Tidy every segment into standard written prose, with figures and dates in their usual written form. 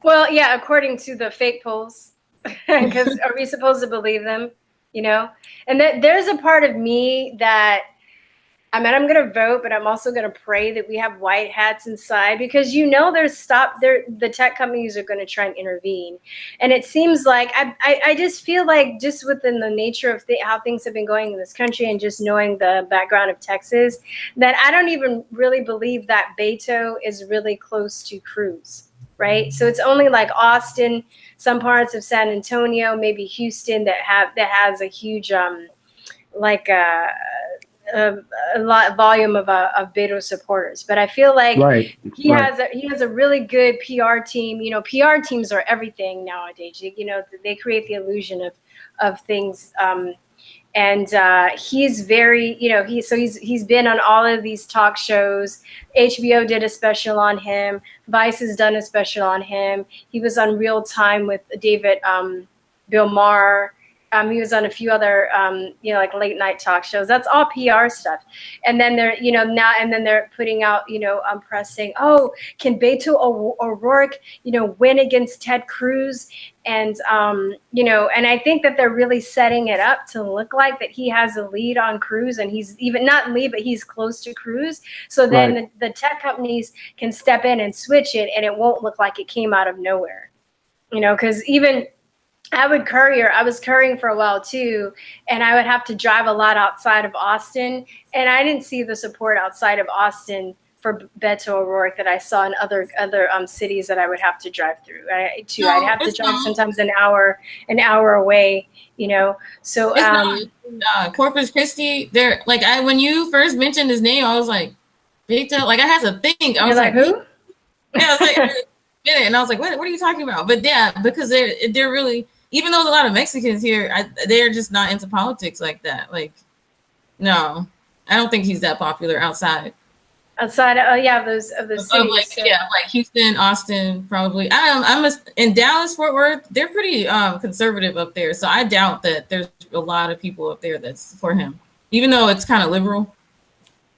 Well, yeah, according to the fake polls, because are we supposed to believe them? You know, and there's a part of me that I mean, I'm going to vote, but I'm also going to pray that we have white hats inside because, the tech companies are going to try and intervene. And it seems like I just feel like just within the nature of how things have been going in this country and just knowing the background of Texas, that I don't even really believe that Beto is really close to Cruz. Right. So it's only like Austin, some parts of San Antonio, maybe Houston that has a huge like a lot volume of Beto supporters, but I feel like he has a really good PR team. You know, PR teams are everything nowadays. You know, they create the illusion of things. And he's very, you know, he's been on all of these talk shows. HBO did a special on him. Vice has done a special on him. He was on Real Time with David Bill Maher. He was on a few other, like late night talk shows. That's all PR stuff. And then they're putting out, press saying, oh, can Beto O'Rourke, win against Ted Cruz? And, and I think that they're really setting it up to look like that he has a lead on Cruz, and he's even not lead, but he's close to Cruz. So then the tech companies can step in and switch it, and it won't look like it came out of nowhere, because even I was couriering for a while too, and I would have to drive a lot outside of Austin, and I didn't see the support outside of Austin for Beto O'Rourke that I saw in other cities that I would have to drive through. I'd have to drive sometimes an hour away, So Corpus Christi, there, like when you first mentioned his name, I was like, Beto, like I had to think. I was like, who? Yeah, I was like, and I was like, what are you talking about? But yeah, because they're really. Even though there's a lot of Mexicans here, they're just not into politics like that. Like, no, I don't think he's that popular outside. Outside, of those cities. Like Houston, Austin, probably. I'm in Dallas, Fort Worth. They're pretty conservative up there, so I doubt that there's a lot of people up there that's for him, even though it's kind of liberal.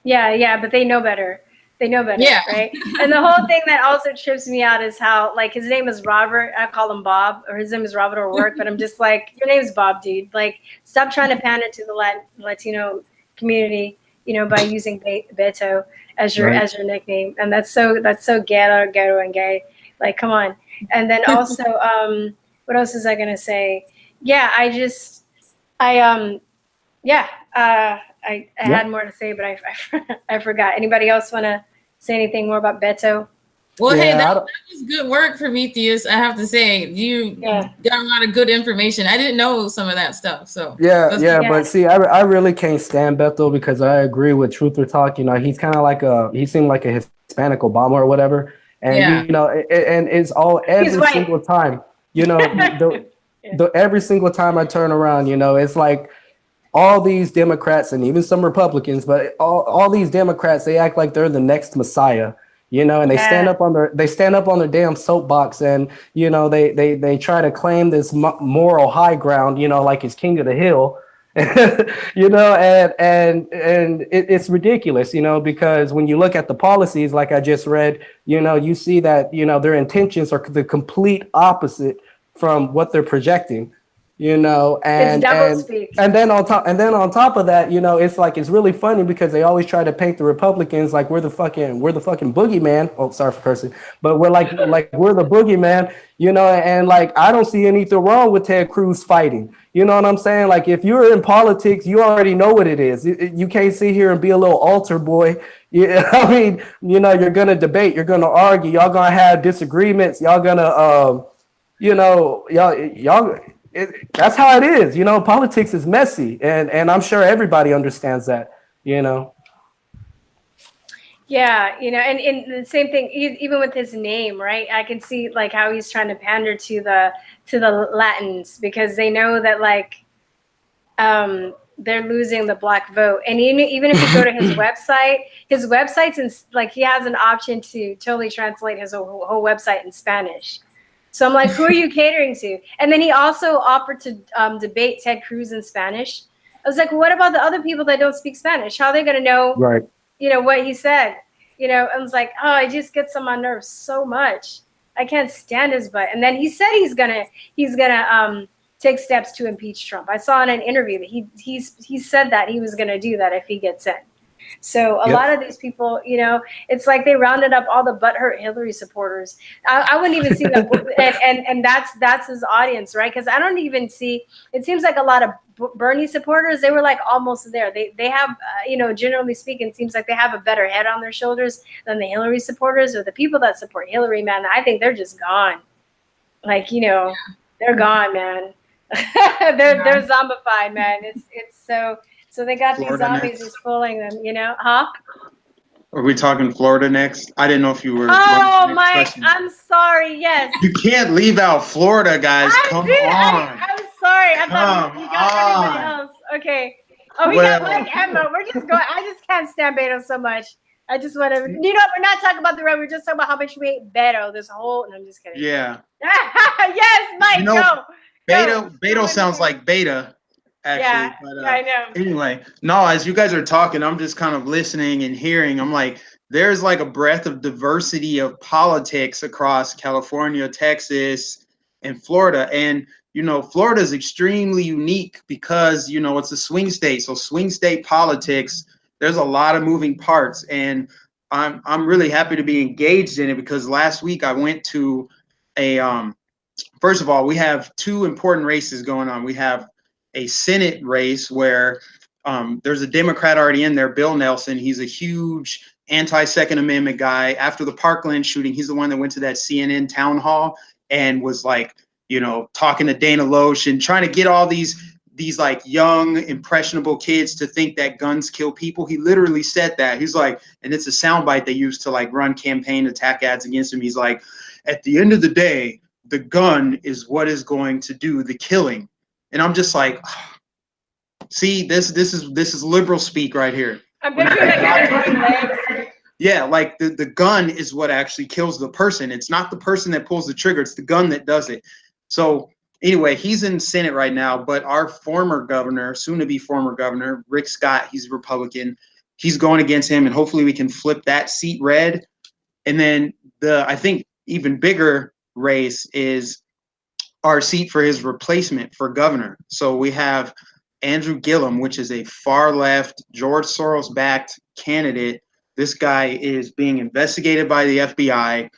Yeah, but they know better. Right? And the whole thing that also trips me out is how, like, his name is Robert. I call him Bob, or his name is Robert O'Rourke, but I'm just like, your name's Bob, dude. Like, stop trying to pander to the Latino community, by using Beto as your nickname. And that's so ghetto and gay. Like, come on. And then also, what else is I gonna say? Yeah, I had more to say, but I forgot. Anybody else want to say anything more about Beto? Well, hey, that was good work, Promethius. I have to say, you got a lot of good information. I didn't know some of that stuff. So but see, I really can't stand Beto because I agree with Truth or Talk. He's kind of he seemed like a Hispanic Obama or whatever, and and it's all every single time. Every single time I turn around, it's like. All these Democrats and even some Republicans, but all these Democrats, they act like they're the next Messiah, and they stand up on their damn soapbox, and they try to claim this moral high ground, like it's king of the hill, and it's ridiculous, because when you look at the policies, like I just read, you see that their intentions are the complete opposite from what they're projecting. And then on top of that, it's like, it's really funny because they always try to paint the Republicans like we're the fucking boogeyman. Oh, sorry for cursing, but we're like we're the boogeyman, and like I don't see anything wrong with Ted Cruz fighting. You know what I'm saying? Like, if you're in politics, you already know what it is. You can't sit here and be a little altar boy. I mean, you're gonna debate, you're gonna argue, y'all gonna have disagreements, y'all gonna y'all. That's how it is, politics is messy, and I'm sure everybody understands that, Yeah, and the same thing, even with his name, right? I can see like how he's trying to pander to the Latins because they know that they're losing the black vote. And even if you go to his website's in, like, he has an option to totally translate his whole website in Spanish. So I'm like, who are you catering to? And then he also offered to debate Ted Cruz in Spanish. I was like, well, what about the other people that don't speak Spanish? How are they going to know, what he said? I was like, oh, it just gets on my nerves so much. I can't stand his butt. And then he said he's gonna take steps to impeach Trump. I saw in an interview that he said that he was gonna do that if he gets in. So a lot of these people, you know, it's like they rounded up all the butthurt Hillary supporters. I wouldn't even see that, and that's his audience, right? Because I don't even see. It seems like a lot of Bernie supporters, they were like almost there. They have, you know, generally speaking, it seems like they have a better head on their shoulders than the Hillary supporters or the people that support Hillary. Man, I think they're just gone. Like, you know, they're gone, man. they're zombified, man. It's so. So they got Florida these zombies next. Just fooling them, you know, huh? Are we talking Florida next? I didn't know if you were. Oh, Mike, I'm sorry. Yes. You can't leave out Florida, guys. Come on. I'm sorry. I thought you got everybody else. Okay. Oh, we got Mike Emma. We're just going. I just can't stand Beto so much. I just want to. You know, we're not talking about the road. We're just talking about how much we hate Beto. This whole. No, I'm just kidding. Yeah. Yes, Mike. You know, go. Beto sounds like beta. Actually, yeah, but, I know. Anyway, no, as you guys are talking, I'm just kind of listening and hearing. I'm like, there's like a breadth of diversity of politics across California, Texas, and Florida. And, you know, Florida is extremely unique because, you know, it's a swing state. So swing state politics, there's a lot of moving parts. And I'm really happy to be engaged in it because last week I went to a, first of all, we have two important races going on. We have a Senate race where there's a Democrat already in there, Bill Nelson. He's a huge anti-Second Amendment guy. After the Parkland shooting, he's the one that went to that CNN town hall and was like, you know, talking to Dana Loesch and trying to get all these like young, impressionable kids to think that guns kill people. He literally said that. He's like, and it's a soundbite they used to like run campaign attack ads against him. He's like, at the end of the day, the gun is what is going to do the killing. And I'm just like, see, this is liberal speak right here. I'm picturing like yeah, like the gun is what actually kills the person. It's not the person that pulls the trigger. It's the gun that does it. So anyway, he's in Senate right now, but our former governor, soon to be former governor, Rick Scott, he's a Republican. He's going against him, and hopefully we can flip that seat red. And then I think even bigger race is our seat for his replacement for governor. So we have Andrew Gillum, which is a far left, George Soros backed candidate. This guy is being investigated by the FBI.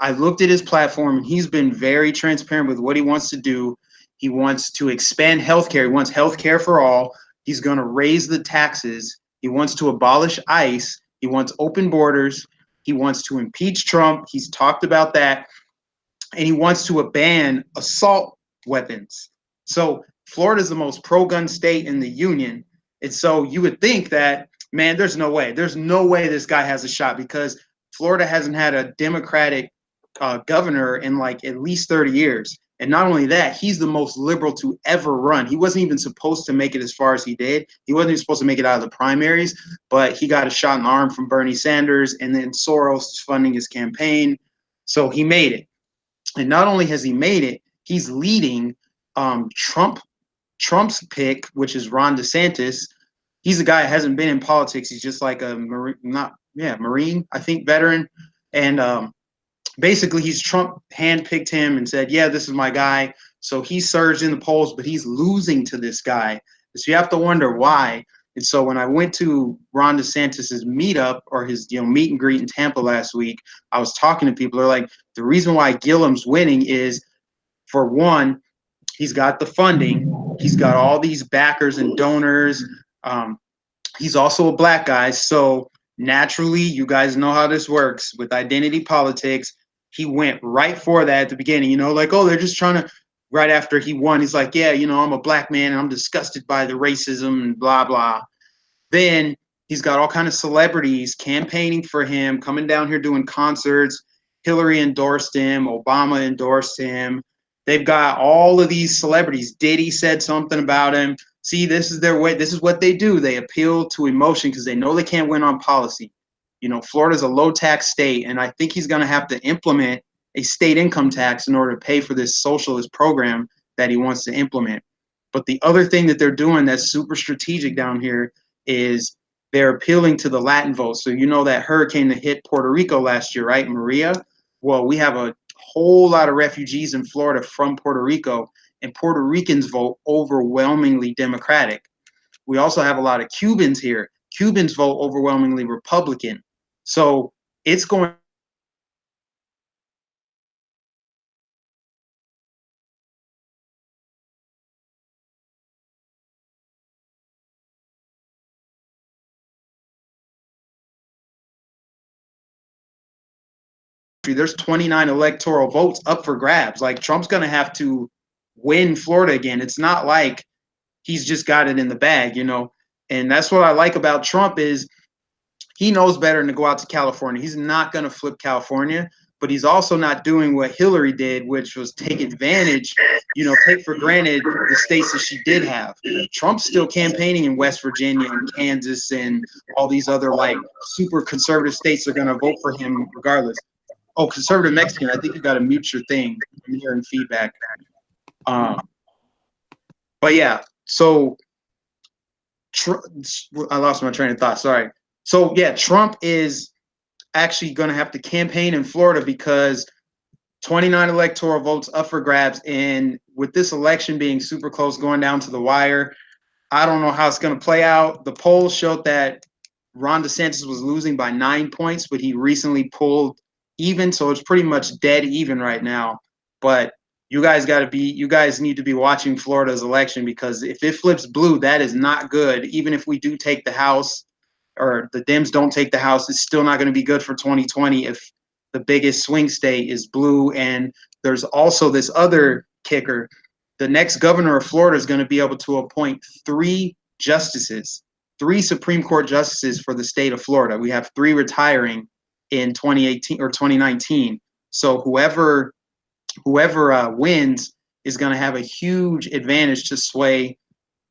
I looked at his platform and he's been very transparent with what he wants to do. He wants to expand healthcare. He wants healthcare for all. He's going to raise the taxes. He wants to abolish ICE. He wants open borders. He wants to impeach Trump. He's talked about that. And he wants to ban assault weapons. So Florida is the most pro-gun state in the union. And so you would think that, man, there's no way this guy has a shot because Florida hasn't had a Democratic governor in like at least 30 years. And not only that, he's the most liberal to ever run. He wasn't even supposed to make it as far as he did. He wasn't even supposed to make it out of the primaries, but he got a shot in the arm from Bernie Sanders and then Soros funding his campaign. So he made it. And not only has he made it, he's leading Trump's pick, which is Ron DeSantis. He's a guy that hasn't been in politics. He's just like a Marine, I think, veteran. And basically, Trump handpicked him and said, yeah, this is my guy. So he surged in the polls, but he's losing to this guy. So you have to wonder why. And so when I went to Ron DeSantis's meetup or his meet and greet in Tampa last week, I was talking to people. They're like, the reason why Gillum's winning is, for one, he's got the funding. He's got all these backers and donors. He's also a black guy. So naturally, you guys know how this works with identity politics. He went right for that at the beginning, like, oh, they're just trying to, right after he won, he's like, yeah, I'm a black man and I'm disgusted by the racism and blah, blah. Then he's got all kinds of celebrities campaigning for him, coming down here doing concerts. Hillary endorsed him. Obama endorsed him. They've got all of these celebrities. Diddy said something about him. See, this is their way. This is what they do. They appeal to emotion because they know they can't win on policy. Florida's a low tax state, and I think he's going to have to implement a state income tax in order to pay for this socialist program that he wants to implement. But the other thing that they're doing that's super strategic down here is they're appealing to the Latin vote. So that hurricane that hit Puerto Rico last year, right, Maria? Well, we have a whole lot of refugees in Florida from Puerto Rico, and Puerto Ricans vote overwhelmingly Democratic. We also have a lot of Cubans here. Cubans vote overwhelmingly Republican. So it's going. There's 29 electoral votes up for grabs. Like, Trump's going to have to win Florida again. It's not like he's just got it in the bag, you know. And that's what I like about Trump is he knows better than to go out to California. He's not going to flip California, but he's also not doing what Hillary did, which was take advantage, you know, take for granted the states that she did have. Trump's still campaigning in West Virginia and Kansas and all these other like super conservative states are going to vote for him regardless. Oh, conservative Mexican, I think you got to mute your thing. I'm hearing feedback. But yeah, so I lost my train of thought. Sorry. So yeah, Trump is actually going to have to campaign in Florida because 29 electoral votes up for grabs. And with this election being super close, going down to the wire, I don't know how it's going to play out. The polls showed that Ron DeSantis was losing by 9 points, but he recently pulled even. So it's pretty much dead even right now. But you guys need to be watching Florida's election, because if it flips blue, that is not good. Even if we do take the House or the Dems don't take the House, it's still not going to be good for 2020 if the biggest swing state is blue. And there's also this other kicker. The next governor of Florida is going to be able to appoint 3 justices, 3 Supreme Court justices for the state of Florida. We have 3 retiring in 2018 or 2019. So whoever wins is going to have a huge advantage to sway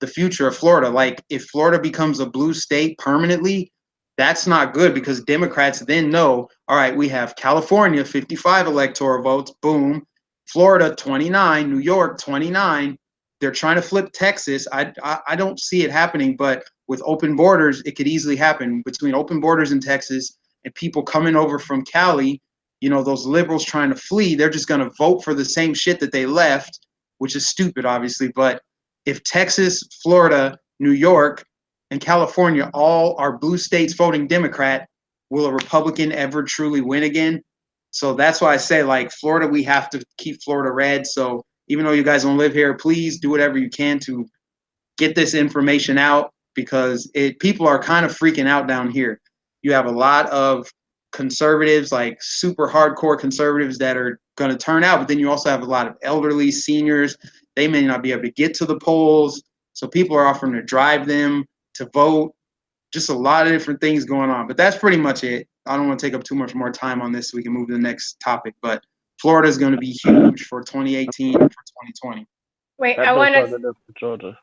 the future of Florida. Like, if Florida becomes a blue state permanently, that's not good, because Democrats then know, all right, we have California, 55 electoral votes, boom. Florida, 29, New York, 29. They're trying to flip Texas. I don't see it happening, but with open borders, it could easily happen. Between open borders in Texas and people coming over from Cali, you know, those liberals trying to flee, they're just going to vote for the same shit that they left, which is stupid, obviously. But if Texas, Florida, New York, and California all are blue states voting Democrat, will a Republican ever truly win again? So that's why I say, like, Florida, we have to keep Florida red. So even though you guys don't live here, please do whatever you can to get this information out, because people are kind of freaking out down here. You have a lot of conservatives, like super hardcore conservatives, that are going to turn out, but then you also have a lot of elderly seniors. They may not be able to get to the polls, so people are offering to drive them to vote. Just a lot of different things going on, but that's pretty much it. I don't want to take up too much more time on this so we can move to the next topic, but Florida is going to be huge for 2018 and for 2020. Wait, I want to Georgia.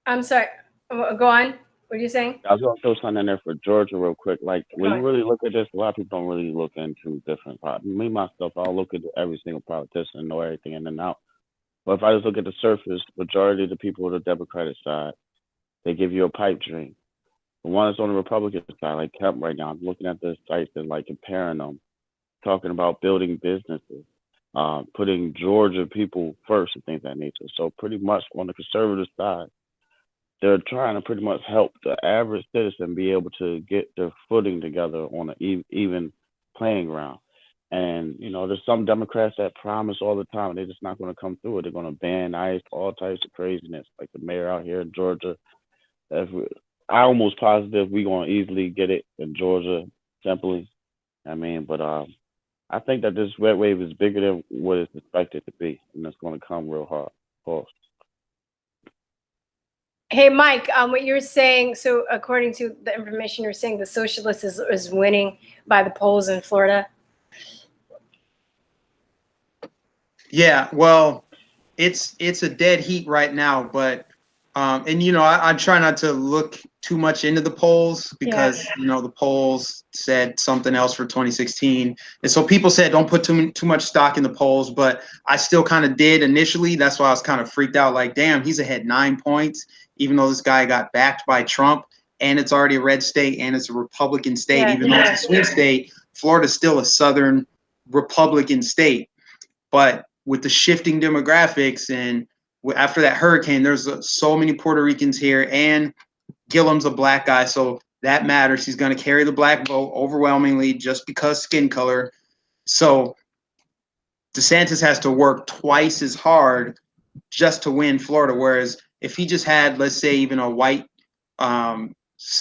I'm sorry, go on. What are you saying? I was going to throw something in there for Georgia real quick. Like, when you really look at this, a lot of people don't really look into different politics. Me, myself, I'll look into every single politician and know everything in and out. But if I just look at the surface, majority of the people on the Democratic side, they give you a pipe dream. The one that's on the Republican side, like Kemp right now, I'm looking at the sites and like comparing them, talking about building businesses, putting Georgia people first and things of that nature. So pretty much on the conservative side, they're trying to pretty much help the average citizen be able to get their footing together on an even playing ground. And, you know, there's some Democrats that promise all the time, and they're just not going to come through it. They're going to ban ICE, all types of craziness, like the mayor out here in Georgia. I'm almost positive we're going to easily get it in Georgia, simply. I mean, but I think that this red wave is bigger than what it's expected to be, and it's going to come real hard. Pause. Hey, Mike, what you're saying, so according to the information you're saying, the socialist is winning by the polls in Florida? Yeah, well, it's a dead heat right now, but and you know, I try not to look too much into the polls, because you know, the polls said something else for 2016, and so people said don't put too much stock in the polls, but I still kind of did initially. That's why I was kind of freaked out, like, damn, he's ahead 9 points, even though this guy got backed by Trump, and it's already a red state and it's a Republican state. Even though it's a swing state, Florida's still a Southern Republican state. But with the shifting demographics and after that hurricane, there's so many Puerto Ricans here, and Gillum's a black guy, so that matters. He's going to carry the black vote overwhelmingly just because skin color. So DeSantis has to work twice as hard just to win Florida, whereas if he just had, let's say, even a white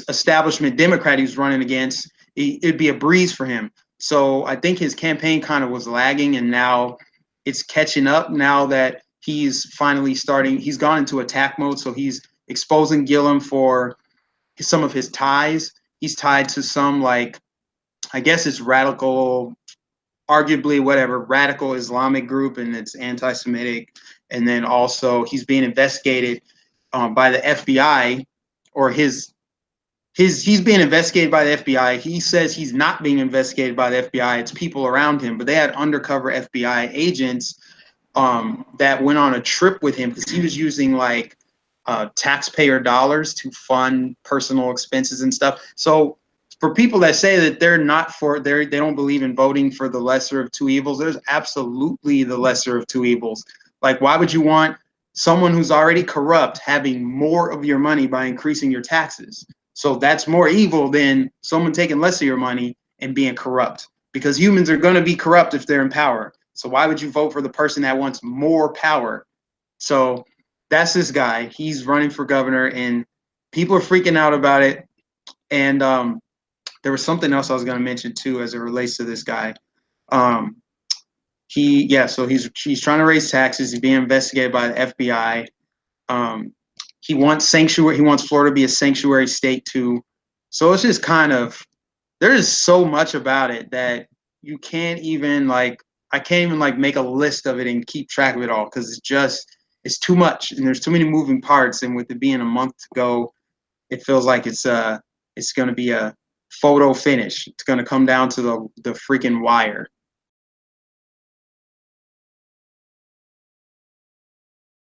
establishment Democrat he was running against, it'd be a breeze for him. So I think his campaign kind of was lagging, and now it's catching up now that he's finally starting. He's gone into attack mode, so he's exposing Gillum for some of his ties. He's tied to some, like, I guess it's radical, arguably whatever, radical Islamic group, and it's anti-Semitic. And then also he's being investigated by the FBI, or he's being investigated by the FBI. He says he's not being investigated by the FBI. It's people around him, but they had undercover FBI agents that went on a trip with him because he was using like taxpayer dollars to fund personal expenses and stuff. So for people that say that they're not for, they don't believe in voting for the lesser of two evils, there's absolutely the lesser of two evils. Like, why would you want someone who's already corrupt having more of your money by increasing your taxes? So that's more evil than someone taking less of your money and being corrupt, because humans are going to be corrupt if they're in power. So why would you vote for the person that wants more power? So that's this guy. He's running for governor, and people are freaking out about it. And there was something else I was going to mention too as it relates to this guy. So he's trying to raise taxes. He's being investigated by the FBI. He wants sanctuary. He wants Florida to be a sanctuary state too. So it's just kind of, there is so much about it that you can't even like, I can't even like make a list of it and keep track of it all, because it's too much and there's too many moving parts. And with it being a month to go, it feels like it's going to be a photo finish. It's going to come down to the freaking wire.